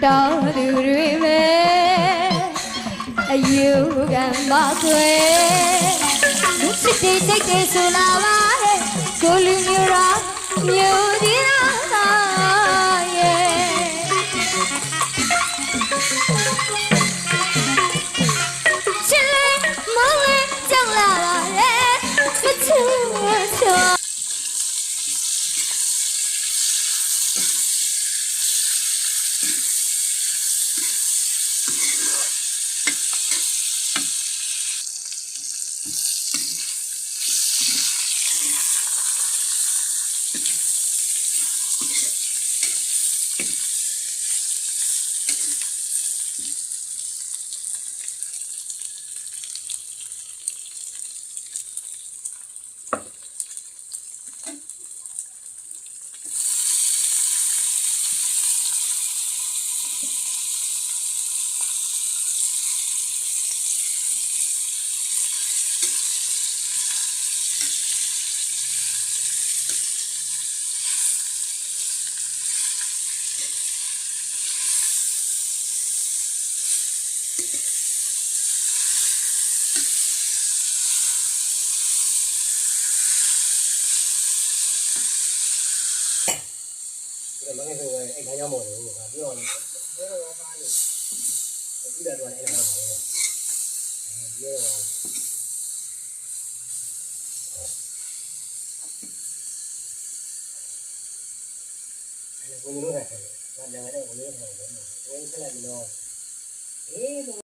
တော်သူတွေပဲအယူကံမဆွဲစစ်တေးတိတ်တေးဆိုလာပါတဲ့ကိုလူမျိုးတော်မျိုးဒီနာရဲ့ချစ်လေးမောင်လေးကြောက်လာပါရဲ့မချူချောမင်းဆိုရင်အဲ့ဒါကြောင့်မို့လို့ပြောတော့ဘယ်တော့ပါလို့ဒီတော့အဲ့ဒါတော့ပြောဘုံလို့ရတယ်။ဘာလဲဘုံလို့ရတယ်။ဘယ်ဆက်လိုက်လို့အေးဘုံ